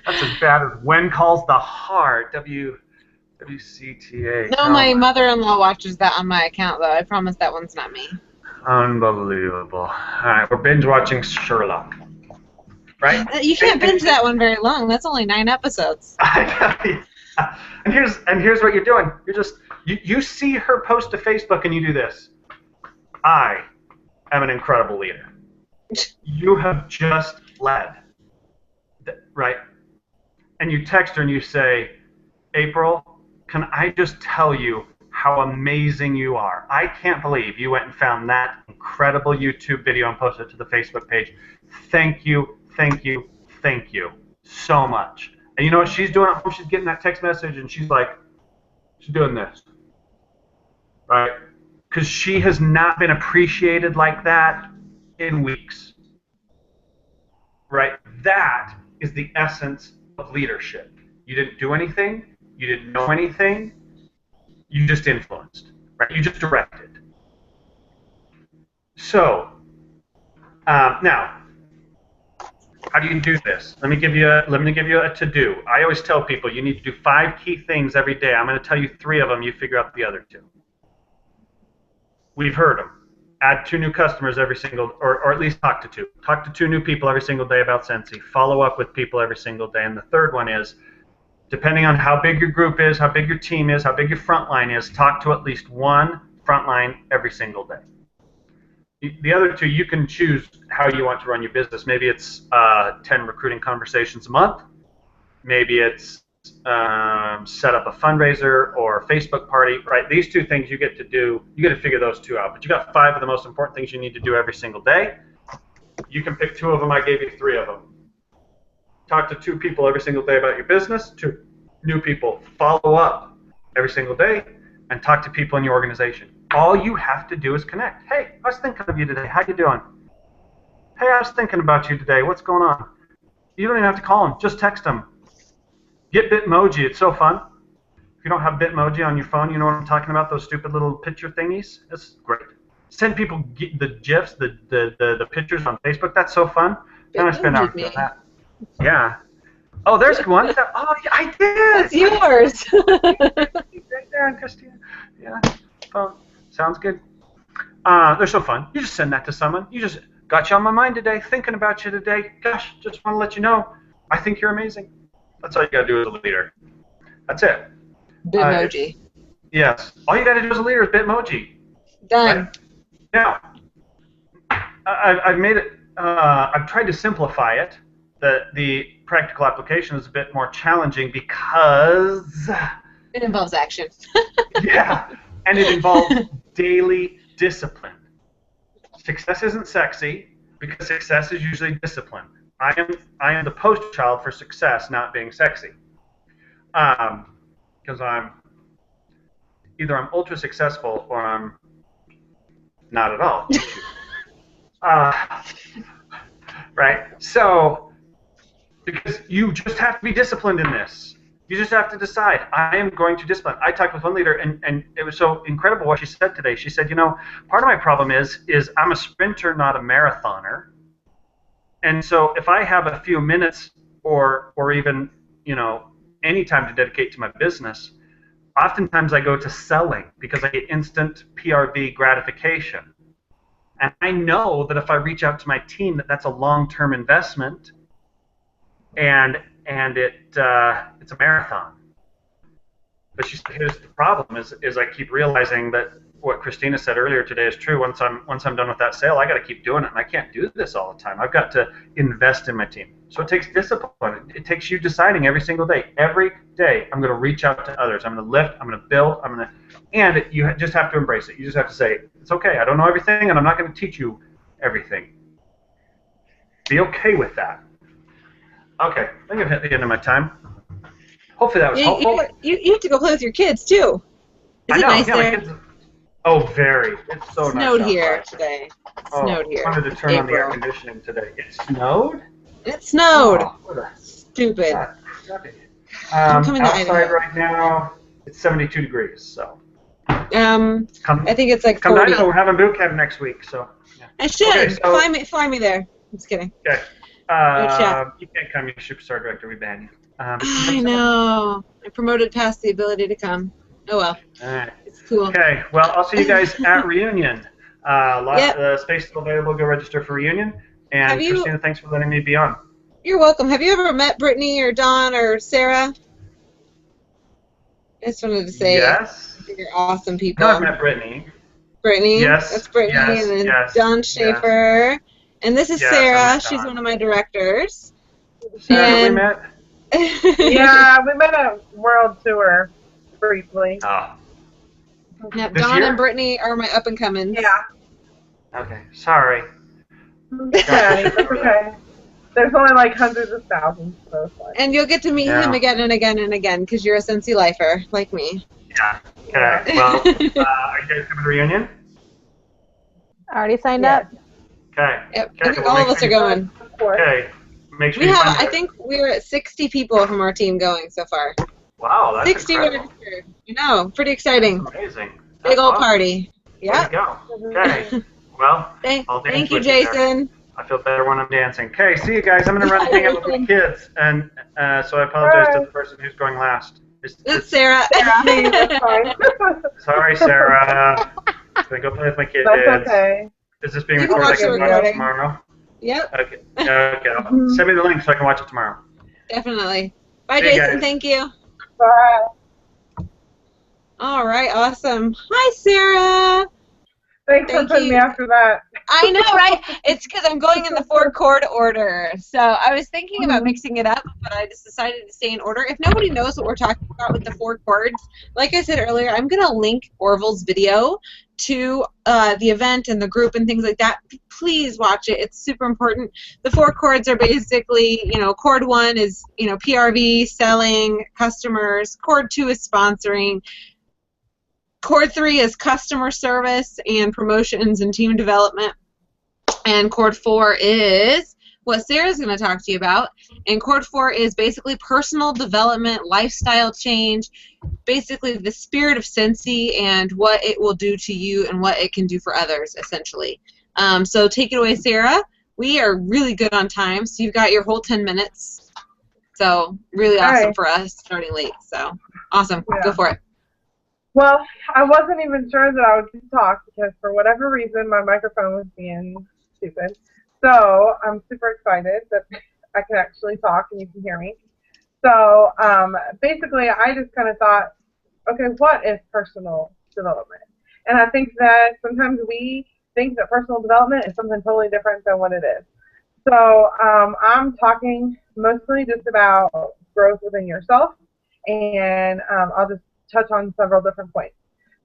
That's as bad as When Calls the Heart, WCTA. No, my mother-in-law watches that on my account, though. I promise that one's not me. Unbelievable. All right, we're binge watching Sherlock. Right? You can't binge that one very long. That's only 9 episodes. And here's what you're doing. You see her post to Facebook and you do this. I am an incredible leader. You have just led, right? And you text her and you say, April, can I just tell you how amazing you are? I can't believe you went and found that incredible YouTube video and posted it to the Facebook page. Thank you, thank you, thank you so much. And you know what she's doing at home? She's getting that text message and she's like, she's doing this, right? Because she has not been appreciated like that in weeks, right? That is the essence of leadership. You didn't do anything. You didn't know anything. You just influenced, right? You just directed. So now, how do you do this? Let me give you a to-do. I always tell people you need to do 5 key things every day. I'm going to tell you 3 of them. You figure out the other 2. We've heard them. Add 2 new customers every single, or at least talk to 2. Talk to 2 new people every single day about Scentsy. Follow up with people every single day. And the third one is, depending on how big your group is, how big your team is, how big your front line is, talk to at least 1 front line every single day. The other 2, you can choose how you want to run your business. Maybe it's 10 recruiting conversations a month. Maybe it's set up a fundraiser or a Facebook party, right? These 2 things you get to do, you get to figure those 2 out. But you got 5 of the most important things you need to do every single day. You can pick 2 of them. I gave you 3 of them. Talk to 2 people every single day about your business, 2 new people. Follow up every single day, and talk to people in your organization. All you have to do is connect. Hey, I was thinking of you today. How you doing? Hey, I was thinking about you today. What's going on? You don't even have to call them. Just text them. Get Bitmoji. It's so fun. If you don't have Bitmoji on your phone, you know what I'm talking about, those stupid little picture thingies? It's great. Send people the GIFs, the pictures on Facebook. That's so fun. Then I spend hours doing that. Yeah. Oh, there's one. Oh, yeah, I did. It's yours. Right there on Christina. Yeah. Phone. Sounds good. They're so fun. You just send that to someone. You just got you on my mind today, thinking about you today. Gosh, just want to let you know, I think you're amazing. That's all you got to do as a leader. That's it. Bitmoji. Yes. All you got to do as a leader is Bitmoji. Done. Right? Now, I've made it. I've tried to simplify it. The practical application is a bit more challenging because it involves action. Yeah, and it involves daily discipline. Success isn't sexy because success is usually discipline. I am the poster child for success not being sexy. Because I'm ultra successful or I'm not at all. Right? So, because you just have to be disciplined in this. You just have to decide, I am going to discipline. I talked with one leader, and it was so incredible what she said today. She said, you know, part of my problem is I'm a sprinter, not a marathoner. And so if I have a few minutes or even, you know, any time to dedicate to my business, oftentimes I go to selling because I get instant PRV gratification. And I know that if I reach out to my team, that's a long-term investment, and it's a marathon. But she said, here's the problem: is I keep realizing that what Christina said earlier today is true. Once I'm done with that sale, I got to keep doing it, and I can't do this all the time. I've got to invest in my team. So it takes discipline. It takes you deciding every single day. Every day, I'm going to reach out to others. I'm going to lift. I'm going to build. And you just have to embrace it. You just have to say, it's okay. I don't know everything, and I'm not going to teach you everything. Be okay with that. Okay, I think I've hit the end of my time. Hopefully that was helpful. You have to go play with your kids too. Is it nice there? My kids, oh, very. It's so nice. Snowed here today. Snowed here. I wanted to turn on the air conditioning today. It snowed? It snowed. Oh, stupid. I'm coming outside right now. It's 72 degrees. So. I think it's like 40. Come to Idaho. We're having boot camp next week. So. Yeah. I should. Okay, so, fly me there. I'm just kidding. Okay. You can't come. You're superstar director. We ban you. I know. I promoted past the ability to come. Oh well. All right. It's cool. Okay. Well, I'll see you guys at Reunion. Space still available. Go register for Reunion. And Christina, thanks for letting me be on. You're welcome. Have you ever met Brittany or Dawn or Sarah? I just wanted to say. Yes. You're awesome people. No, I've met Brittany. Brittany. Yes. That's Brittany, Yes. and then Yes. Don Yes. Schaefer. And this is Yes, I Sarah. met She's Don. one of my directors. Sarah, we And met? Yeah, we met a world tour briefly. Oh. Yep, This Don year? and Brittany are my up and comings. Yeah. Okay. Sorry. Yeah, that's okay. There's only like hundreds of thousands, so it's fine. And you'll get to meet him again and again and again because you're a Scentsy lifer like me. Yeah. Okay. Well, are you guys coming to the reunion? Already signed Yes. up. Okay. Yep, Okay. I think well, all of make us sure are you- going. Of course. Okay. Make sure We you have, find I it. think we're at 60 people from our team going so far. Wow, that's 60 incredible. registered. You know, pretty exciting. That's amazing. Big That's old awesome. party. There Yeah. you go. Okay. Well, I'll dance Thank you, with there. Jason. I feel better when I'm dancing. Okay, see you guys. I'm gonna run and hang out with my kids, and so I apologize to the person who's going last. That's Sarah. Me, that's fine. Sorry, Sarah. I'm gonna go play with my kids. That's okay. Is this being You can recorded? watch I the can watch it recording. tomorrow. Yep, Okay. Okay. Send me the link so I can watch it tomorrow. definitely. Bye, See you Jason. guys. Thank you. Bye. All right, awesome. Hi, Sarah. Thanks Thank for putting you. me after that. I know, right? It's because I'm going in the 4-chord order. So I was thinking about mixing it up, but I just decided to stay in order. If nobody knows what we're talking about with the 4 chords, like I said earlier, I'm going to link Orville's video to the event and the group and things like that. Please watch it. It's super important. The 4 chords are basically, chord 1 is, PRV, selling, customers. Chord 2 is sponsoring. Chord 3 is customer service and promotions and team development. And chord 4 is what Sarah's going to talk to you about. And chord 4 is basically personal development, lifestyle change, basically the spirit of Scentsy and what it will do to you and what it can do for others, essentially. So take it away, Sarah. We are really good on time, so you've got your whole 10 minutes. So really awesome right. for us starting late. So awesome. Yeah. Go for it. Well, I wasn't even sure that I would get to talk because for whatever reason my microphone was being stupid. So I'm super excited that I can actually talk and you can hear me. So basically I just kind of thought, okay, what is personal development? And I think that sometimes we think that personal development is something totally different than what it is. So I'm talking mostly just about growth within yourself, and I'll just touch on several different points.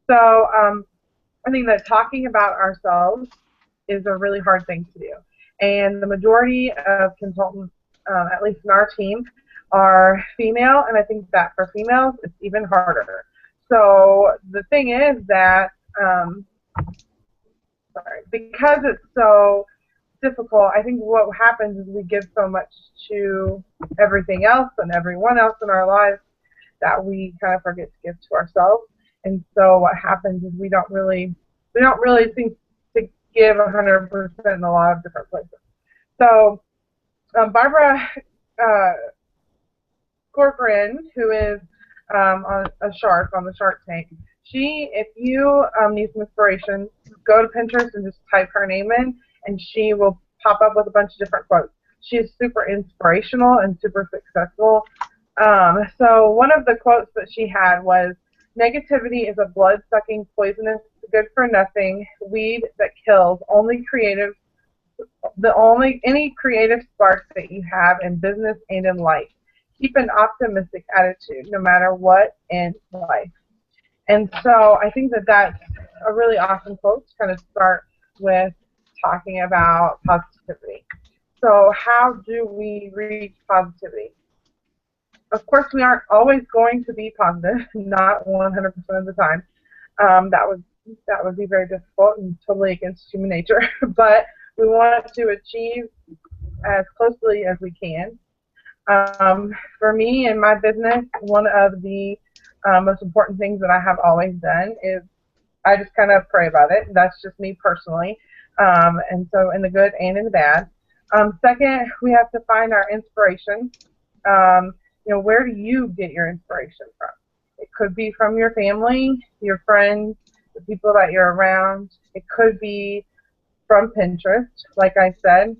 So I think that talking about ourselves is a really hard thing to do. And the majority of consultants, at least in our team, are female, and I think that for females it's even harder. So the thing is that, because it's so difficult, I think what happens is we give so much to everything else and everyone else in our lives that we kind of forget to give to ourselves. And so what happens is we don't really seem to give 100% in a lot of different places. So Barbara Corcoran, who is on the Shark Tank, if you need some inspiration, go to Pinterest and just type her name in, and she will pop up with a bunch of different quotes. She is super inspirational and super successful. So one of the quotes that she had was, "Negativity is a blood-sucking, poisonous, good-for-nothing weed that kills any creative spark that you have in business and in life. Keep an optimistic attitude, no matter what in life." And so I think that that's a really awesome quote to kind of start with talking about positivity. So how do we reach positivity? Of course, we aren't always going to be positive, not 100% of the time. That would be very difficult and totally against human nature. But we want to achieve as closely as we can. For me in my business, one of the most important things that I have always done is I just kind of pray about it. That's just me personally. And so in the good and in the bad. Second, we have to find our inspiration. Where do you get your inspiration from? It could be from your family, your friends, the people that you're around. It could be from Pinterest. Like I said,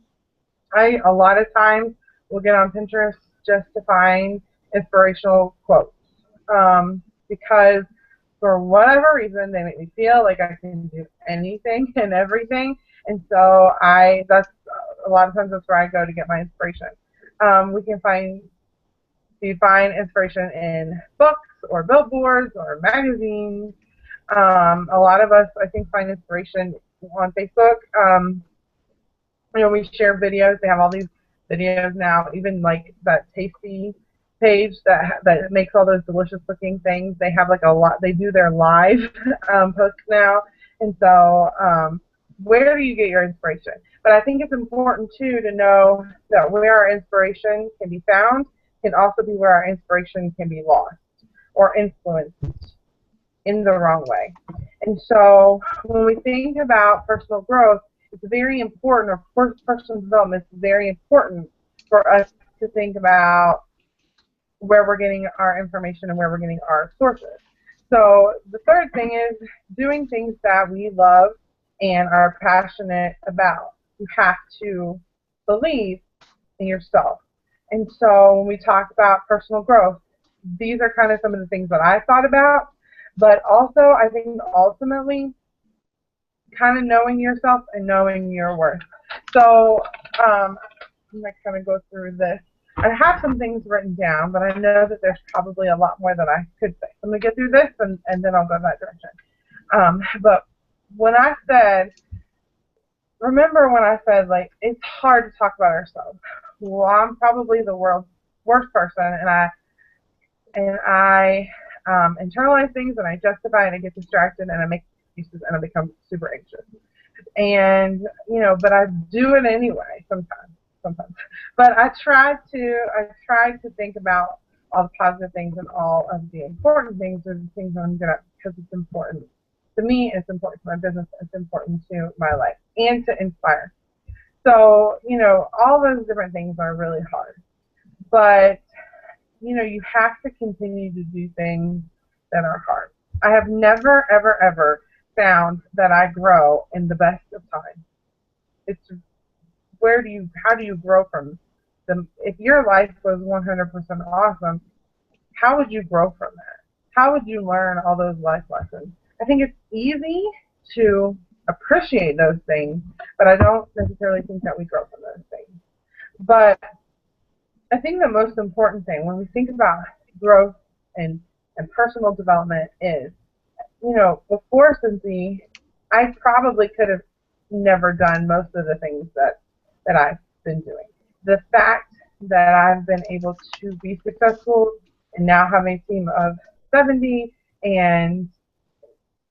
a lot of times will get on Pinterest just to find inspirational quotes. Because for whatever reason, they make me feel like I can do anything and everything. And so that's a lot of times that's where I go to get my inspiration. You find inspiration in books or billboards or magazines. A lot of us, I think, find inspiration on Facebook. We share videos. They have all these videos now, even like that Tasty page that makes all those delicious looking things. They have like a lot. They do their live posts now, and so where do you get your inspiration? But I think it's important too to know that where our inspiration can be found can also be where our inspiration can be lost or influenced in the wrong way. And so when we think about personal growth, it's very important, or personal development is very important for us to think about where we're getting our information and where we're getting our sources. So the third thing is doing things that we love and are passionate about. You have to believe in yourself. And so when we talk about personal growth, these are kind of some of the things that I thought about, but also I think ultimately kind of knowing yourself and knowing your worth. So I'm going to kind of go through this. I have some things written down, but I know that there's probably a lot more that I could say. I'm going to get through this, and then I'll go that direction. But when I said, remember when I said, like, it's hard to talk about ourselves. Well, I'm probably the world's worst person, and I internalize things, and I justify, and I get distracted, and I make excuses, and I become super anxious. And, but I do it anyway sometimes. But I try to think about all the positive things and all of the important things, or the things that I'm good at, because it's important to me, it's important to my business, it's important to my life, and to inspire. So, all those different things are really hard. But, you have to continue to do things that are hard. I have never, ever, ever found that I grow in the best of times. It's how do you grow from them? If your life was 100% awesome, how would you grow from that? How would you learn all those life lessons? I think it's easy to appreciate those things, but I don't necessarily think that we grow from those things. But I think the most important thing when we think about growth and personal development is, before Scentsy, I probably could have never done most of the things that I've been doing. The fact that I've been able to be successful and now have a team of 70 and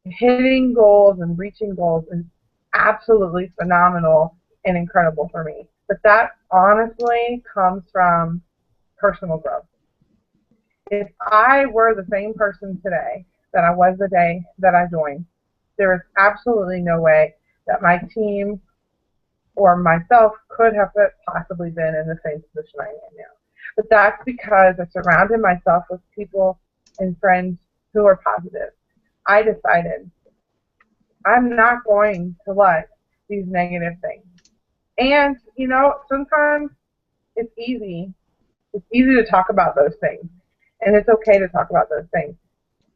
hitting goals and reaching goals is absolutely phenomenal and incredible for me. But that honestly comes from personal growth. If I were the same person today that I was the day that I joined, there is absolutely no way that my team or myself could have possibly been in the same position I am now. But that's because I surrounded myself with people and friends who are positive. I decided I'm not going to let these negative things. And, sometimes it's easy to talk about those things. And it's okay to talk about those things.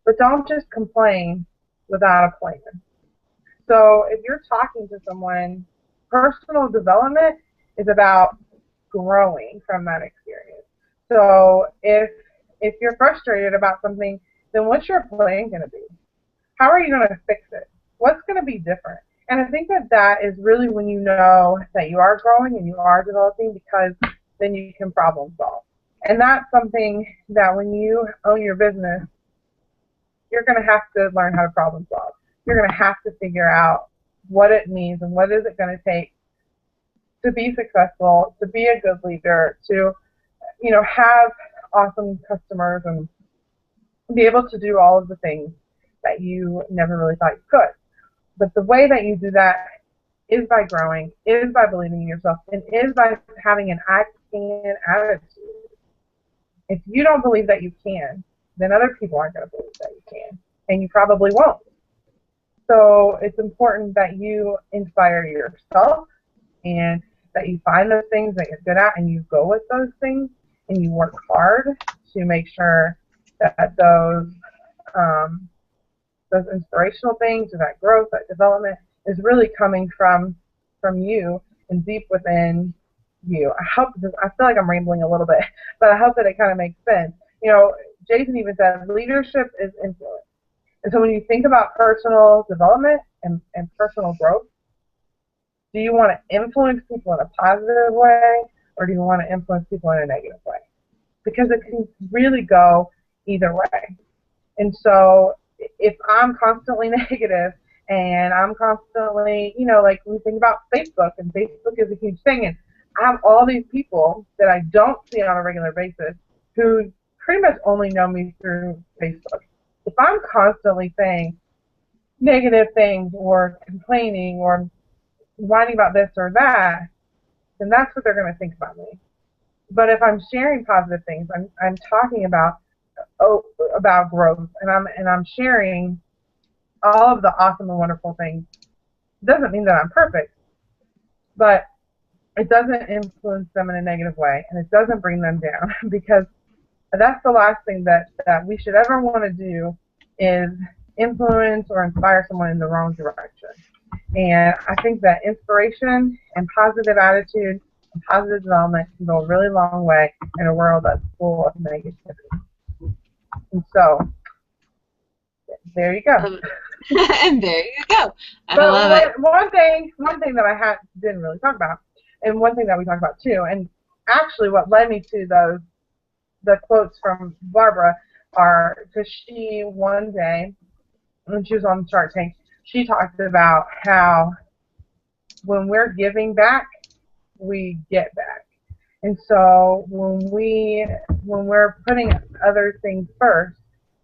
But don't just complain without a plan. So if you're talking to someone, personal development is about growing from that experience. So if you're frustrated about something, then what's your plan going to be? How are you going to fix it? What's going to be different? And I think that is really when you know that you are growing and you are developing, because then you can problem solve. And that's something that when you own your business, you're going to have to learn how to problem solve. You're going to have to figure out what it means and what is it going to take to be successful, to be a good leader, to have awesome customers and be able to do all of the things that you never really thought you could. But the way that you do that is by growing, is by believing in yourself, and is by having an I can attitude. If you don't believe that you can, then other people aren't going to believe that you can, and you probably won't. So it's important that you inspire yourself and that you find those things that you're good at and you go with those things and you work hard to make sure that those those inspirational things, or that growth, that development is really coming from you and deep within you. I feel like I'm rambling a little bit, but I hope that it kind of makes sense. You know, Jason even said leadership is influence. And so when you think about personal development and personal growth, do you want to influence people in a positive way, or do you want to influence people in a negative way? Because it can really go either way. And so if I'm constantly negative and I'm constantly, you know, like we think about Facebook, and Facebook is a huge thing, and I have all these people that I don't see on a regular basis who pretty much only know me through Facebook. If I'm constantly saying negative things or complaining or whining about this or that, then that's what they're going to think about me. But if I'm sharing positive things, I'm talking about growth, and I'm sharing all of the awesome and wonderful things. It doesn't mean that I'm perfect, but it doesn't influence them in a negative way, and it doesn't bring them down, because that's the last thing that we should ever want to do, is influence or inspire someone in the wrong direction. And I think that inspiration and positive attitude and positive development can go a really long way in a world that's full of negativity. And so, there you go. And there you go. I but love it. One thing that I didn't really talk about, and one thing that we talked about too, and actually what led me to the quotes from Barbara are, because she one day, when she was on Shark Tank, she talked about how when we're giving back, we get back. And so when we're putting other things first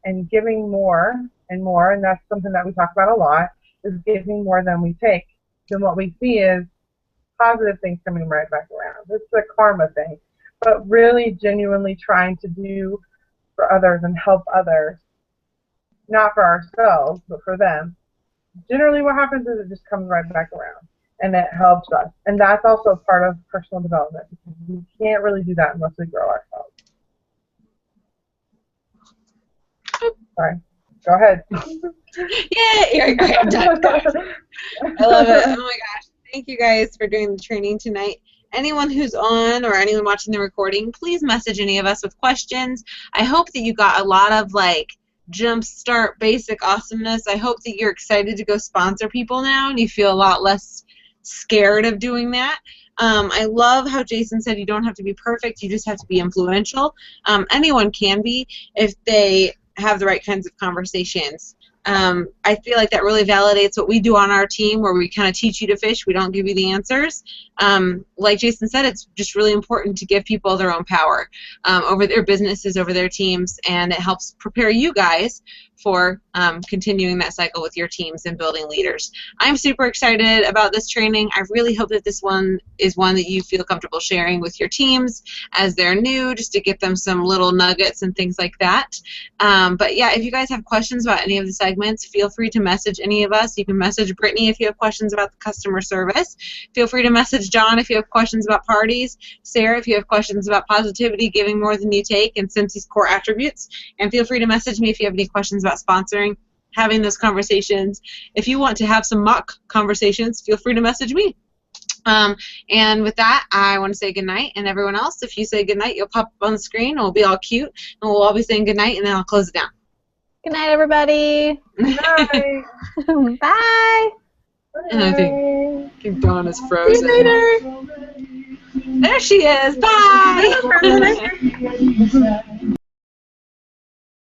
and giving more and more, and that's something that we talk about a lot, is giving more than we take, then what we see is positive things coming right back around. It's the karma thing. But really genuinely trying to do for others and help others, not for ourselves, but for them. Generally what happens is it just comes right back around, and it helps us. And that's also part of personal development, because we can't really do that unless we grow ourselves. Sorry. Go ahead. Yeah, I'm done. I love it. Oh my gosh. Thank you guys for doing the training tonight. Anyone who's on or anyone watching the recording, please message any of us with questions. I hope that you got a lot of jumpstart basic awesomeness. I hope that you're excited to go sponsor people now and you feel a lot less scared of doing that. I love how Jason said you don't have to be perfect, you just have to be influential. Anyone can be if they have the right kinds of conversations. I feel like that really validates what we do on our team, where we kind of teach you to fish. We don't give you the answers. Like Jason said, it's just really important to give people their own power over their businesses, over their teams, and it helps prepare you guys for continuing that cycle with your teams and building leaders. I'm super excited about this training. I really hope that this one is one that you feel comfortable sharing with your teams as they're new, just to get them some little nuggets and things like that. But yeah, if you guys have questions about any of the segments, feel free to message any of us. You can message Brittany if you have questions about the customer service. Feel free to message John if you have questions about parties. Sarah if you have questions about positivity, giving more than you take, and Scentsy's core attributes. And feel free to message me if you have any questions about sponsoring, having those conversations. If you want to have some mock conversations, feel free to message me. And with that, I want to say goodnight, and everyone else, if you say goodnight, you'll pop up on the screen, and we'll be all cute, and we'll all be saying goodnight, and then I'll close it down. Good night, everybody. Good night. Bye. And I think Dawn is frozen. See you later. There she is. Bye.